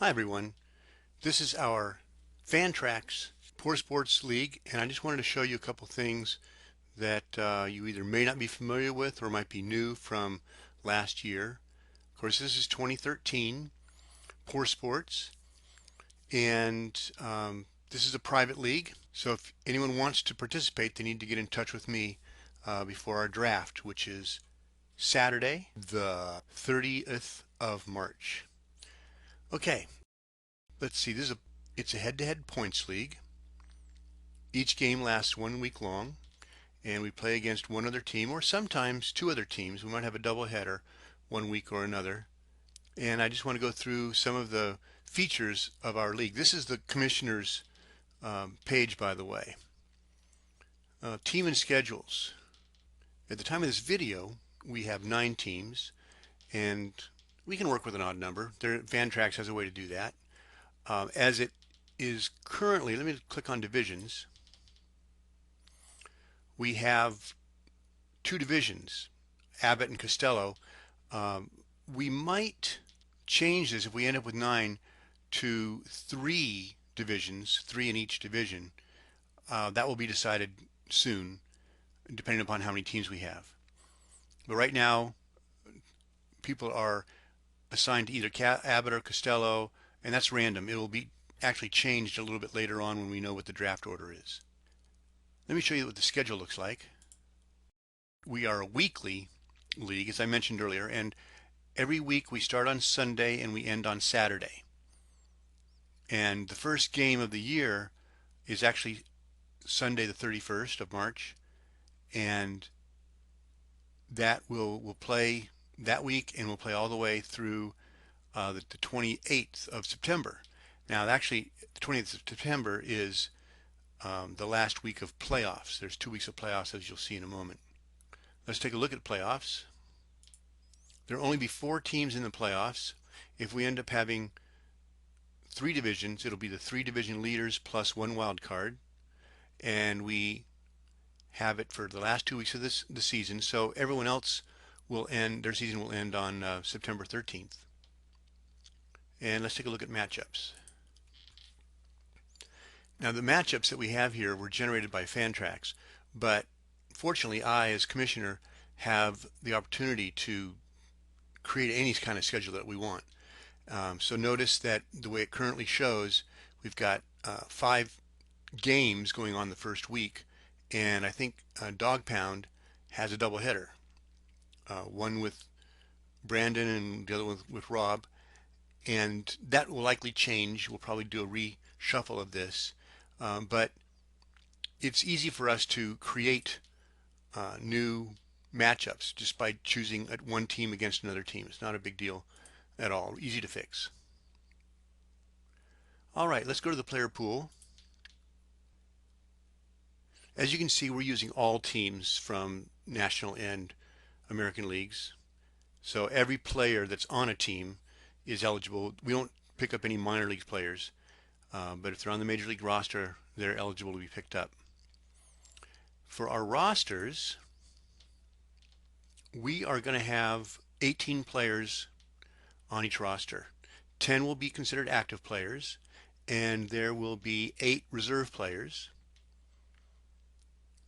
Hi everyone, this is our Fantrax Poor Sports League, and I just wanted to show you a couple things that you either may not be familiar with or might be new from last year. Of course, this is 2013 Poor Sports, and this is a private league, so if anyone wants to participate, they need to get in touch with me before our draft, which is Saturday, the 30th of March. Okay, let's see, it's a head-to-head points league. Each game lasts 1 week long, and we play against one other team, or sometimes two other teams. We might have a doubleheader 1 week or another. And I just want to go through some of the features of our league. This is the commissioner's page, by the way. Team and schedules. At the time of this video, we have 9 teams, and we can work with an odd number. Fantrax has a way to do that. As it is currently, let me click on divisions. We have 2 divisions, Abbott and Costello. We might change this if we end up with 9 to 3 divisions, 3 in each division. That will be decided soon, depending upon how many teams we have. But right now, people are assigned to either Abbott or Costello, and that's random. It will be actually changed a little bit later on when we know what the draft order is. Let me show you what the schedule looks like. We are a weekly league, as I mentioned earlier, and every week we start on Sunday and we end on Saturday. And the first game of the year is actually Sunday the 31st of March, and that we'll play that week, and we'll play all the way through the 28th of September. Now actually the 28th of September is the last week of playoffs. There's 2 weeks of playoffs, as you'll see in a moment. Let's take a look at playoffs. There will only be 4 teams in the playoffs. If we end up having 3 divisions, it'll be the 3 division leaders plus 1 wild card, and we have it for the last 2 weeks of the season. So everyone else their season will end on September 13th. And let's take a look at matchups. Now the matchups that we have here were generated by Fantrax, but fortunately I, as commissioner, have the opportunity to create any kind of schedule that we want. So notice that the way it currently shows, we've got 5 games going on the first week, and I think Dog Pound has a doubleheader, one with Brandon and the other one with Rob, and that will likely change. We'll probably do a reshuffle of this, but it's easy for us to create new matchups just by choosing one team against another team. It's not a big deal at all. Easy to fix. All right, let's go to the player pool. As you can see, we're using all teams from National and American leagues. So every player that's on a team is eligible. We don't pick up any minor league players, but if they're on the major league roster, they're eligible to be picked up. For our rosters, we are going to have 18 players on each roster. 10 will be considered active players, and there will be 8 reserve players.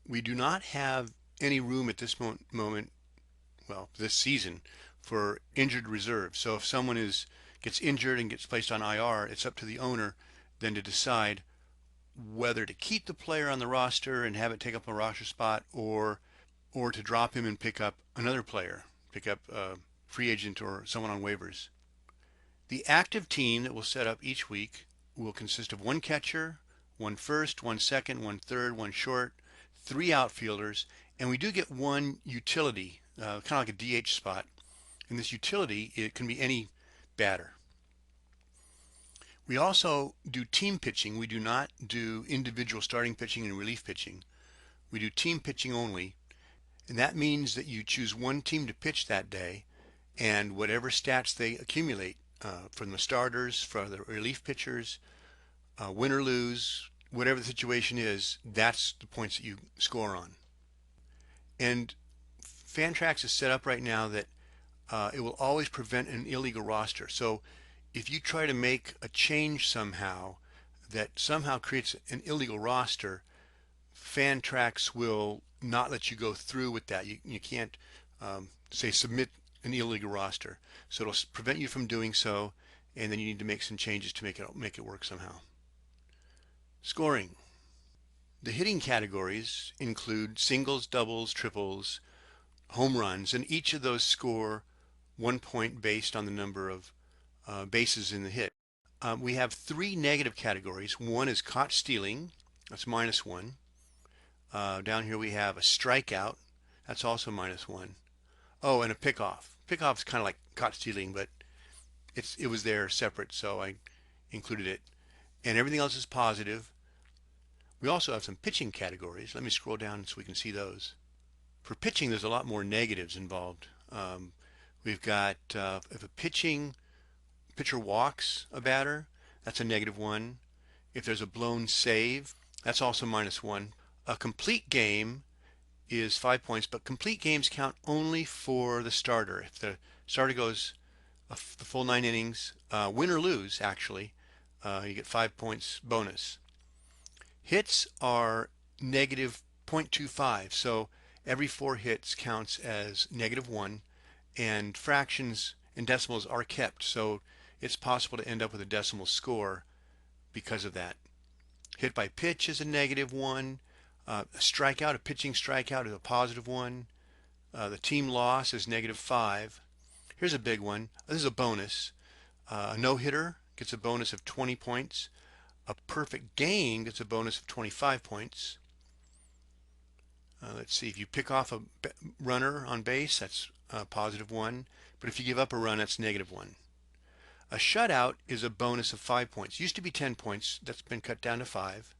We do not have any room at this moment, well, this season, for injured reserves. So if someone gets injured and gets placed on IR, it's up to the owner then to decide whether to keep the player on the roster and have it take up a roster spot, or to drop him and pick up another player, pick up a free agent or someone on waivers. The active team that we'll set up each week will consist of 1 catcher, 1 first, 1 second, 1 third, 1 short, 3 outfielders, and we do get 1 utility, kind of like a DH spot. And this utility, it can be any batter. We also do team pitching. We do not do individual starting pitching and relief pitching. We do team pitching only, and that means that you choose 1 team to pitch that day, and whatever stats they accumulate from the starters, from the relief pitchers, win or lose, whatever the situation is, that's the points that you score on. And Fantrax is set up right now that it will always prevent an illegal roster. So if you try to make a change somehow that somehow creates an illegal roster, Fantrax will not let you go through with that. You can't say submit an illegal roster. So it'll prevent you from doing so, and then you need to make some changes to make it work somehow. Scoring. The hitting categories include singles, doubles, triples, home runs, and each of those score 1 point based on the number of bases in the hit. We have three negative categories. One is caught stealing, that's -1. Down here we have a strikeout, that's also -1. Oh, and a pickoff. Pickoff is kind of like caught stealing, but it was there separate, so I included it. And everything else is positive. We also have some pitching categories. Let me scroll down so we can see those. For pitching, there's a lot more negatives involved. We've got if a pitcher walks a batter, that's a -1. If there's a blown save, that's also -1. A complete game is 5 points, but complete games count only for the starter. If the starter goes the full 9 innings, win or lose, actually, you get 5 points bonus. Hits are -0.25, so every 4 hits counts as -1, and fractions and decimals are kept, so it's possible to end up with a decimal score because of that. Hit by pitch is a -1. A strikeout, a pitching strikeout, is a +1. The team loss is -5. Here's a big one. This is a bonus. A no-hitter gets a bonus of 20 points. A perfect game gets a bonus of 25 points. Let's see, if you pick off a runner on base, that's a +1. But if you give up a run, that's -1. A shutout is a bonus of 5 points. Used to be 10 points. That's been cut down to 5.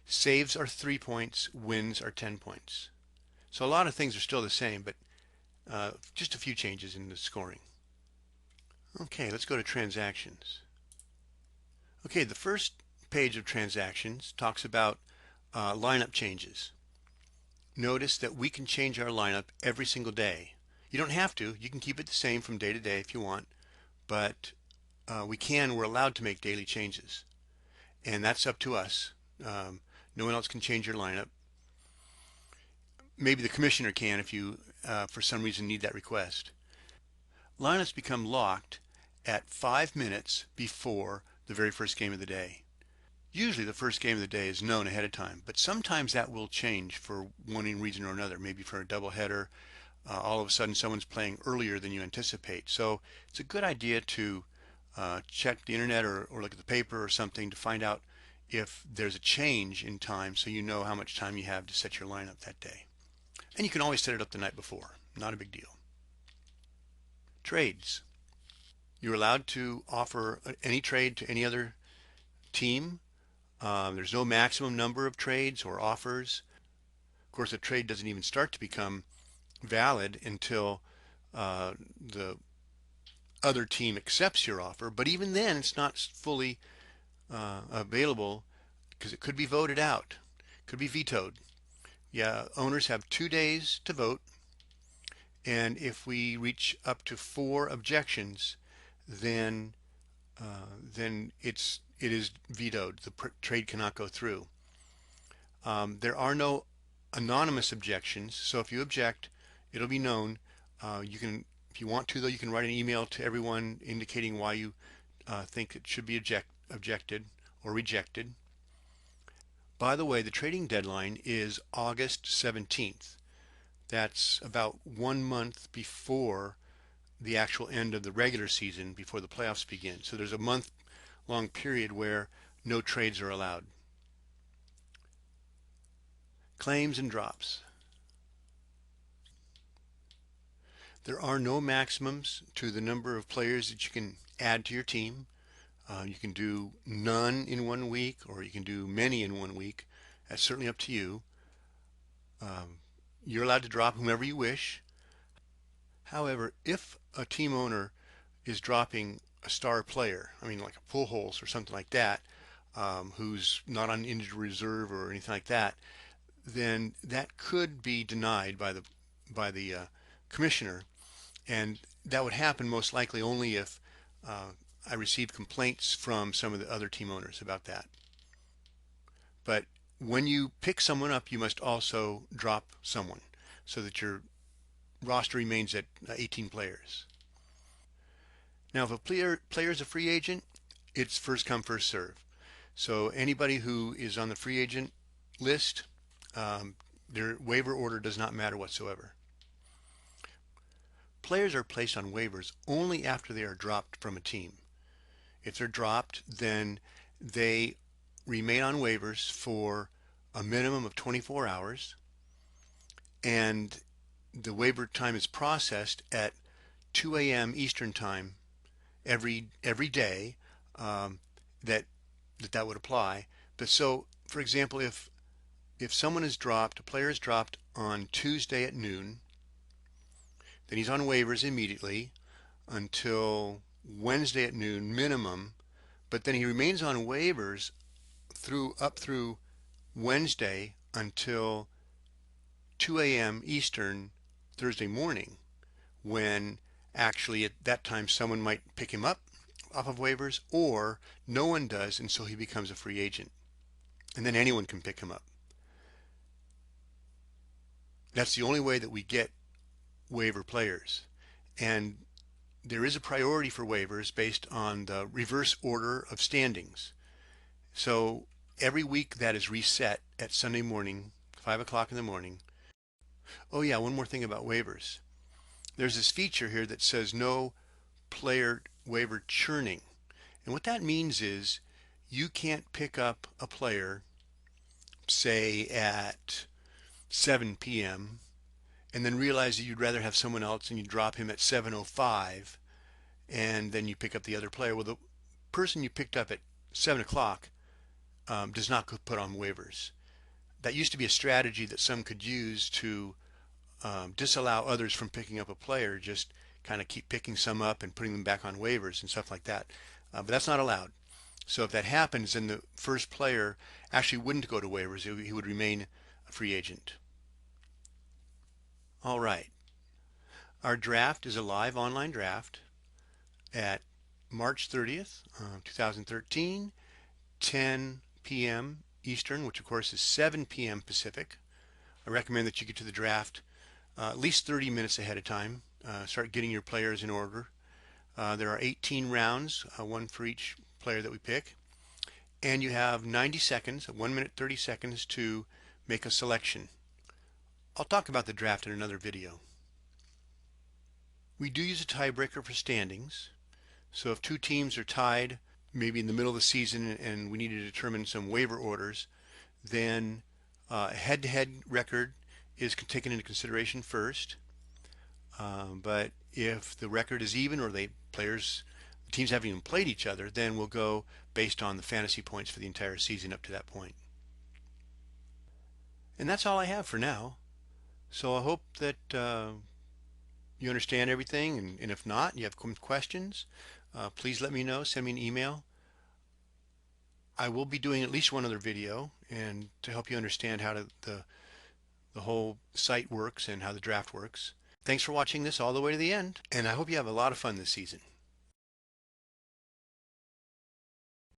Saves are 3 points. Wins are 10 points. So a lot of things are still the same, but just a few changes in the scoring. Okay, let's go to transactions. Okay, the first page of transactions talks about lineup changes. Notice that we can change our lineup every single day. You don't have to. You can keep it the same from day to day if you want, but we're allowed to make daily changes, and that's up to us. No one else can change your lineup. Maybe the commissioner can if you, for some reason, need that request. Lineups become locked at 5 minutes before the very first game of the day. Usually the first game of the day is known ahead of time, but sometimes that will change for one reason or another. Maybe for a doubleheader, all of a sudden someone's playing earlier than you anticipate. So it's a good idea to check the internet or look at the paper or something to find out if there's a change in time, so you know how much time you have to set your lineup that day. And you can always set it up the night before. Not a big deal. Trades. You're allowed to offer any trade to any other team. There's no maximum number of trades or offers. Of course, a trade doesn't even start to become valid until the other team accepts your offer. But even then, it's not fully available because it could be voted out, could be vetoed. Yeah, owners have 2 days to vote, and if we reach up to 4 objections, then it is vetoed. The trade cannot go through. There are no anonymous objections, so if you object, it'll be known. You can, if you want to, though, you can write an email to everyone indicating why you think it should be objected or rejected. By the way, the trading deadline is August 17th. That's about 1 month before the actual end of the regular season, before the playoffs begin. So there's a month-long period where no trades are allowed. Claims and drops. There are no maximums to the number of players that you can add to your team. You can do none in 1 week, or you can do many in 1 week. That's certainly up to you. You're allowed to drop whomever you wish. However, if a team owner is dropping a star player, I mean like a Pujols or something like that, who's not on injured reserve or anything like that, then that could be denied by the commissioner, and that would happen most likely only if I received complaints from some of the other team owners about that. But when you pick someone up, you must also drop someone so that your roster remains at 18 players. Now, if a player is a free agent, it's first come, first serve. So anybody who is on the free agent list, um, their waiver order does not matter whatsoever. Players are placed on waivers only after they are dropped from a team. If they're dropped, then they remain on waivers for a minimum of 24 hours, and the waiver time is processed at 2 a.m. Eastern time every day. um, that that would apply. But so, for example, if someone is dropped, a player is dropped on Tuesday at noon, then he's on waivers immediately until Wednesday at noon minimum, but then he remains on waivers through Wednesday until 2 a.m. Eastern Thursday morning, when actually at that time someone might pick him up off of waivers, or no one does, and so he becomes a free agent. And then anyone can pick him up. That's the only way that we get waiver players. And there is a priority for waivers based on the reverse order of standings. So every week that is reset at Sunday morning, 5 o'clock in the morning. Oh yeah, one more thing about waivers. There's this feature here that says no player waiver churning. And what that means is you can't pick up a player, say at 7 p.m., and then realize that you'd rather have someone else and you drop him at 7:05, and then you pick up the other player. Well, the person you picked up at 7 o'clock does not put on waivers. That used to be a strategy that some could use to disallow others from picking up a player, just kind of keep picking some up and putting them back on waivers and stuff like that. But that's not allowed. So if that happens, then the first player actually wouldn't go to waivers. He would remain a free agent. All right. Our draft is a live online draft at March 30th, 2013, 10 p.m. Eastern, which of course is 7 p.m. Pacific. I recommend that you get to the draft at least 30 minutes ahead of time. Start getting your players in order. There are 18 rounds, one for each player that we pick. And you have 90 seconds, 1 minute 30 seconds to make a selection. I'll talk about the draft in another video. We do use a tiebreaker for standings. So if two teams are tied, maybe in the middle of the season, and we need to determine some waiver orders, then head-to-head record is taken into consideration first. But if the record is even, or the teams haven't even played each other, then we'll go based on the fantasy points for the entire season up to that point. And that's all I have for now. So I hope that you understand everything, and if not, you have questions, please let me know. Send me an email. I will be doing at least one other video and to help you understand how the whole site works and how the draft works. Thanks for watching this all the way to the end, and I hope you have a lot of fun this season.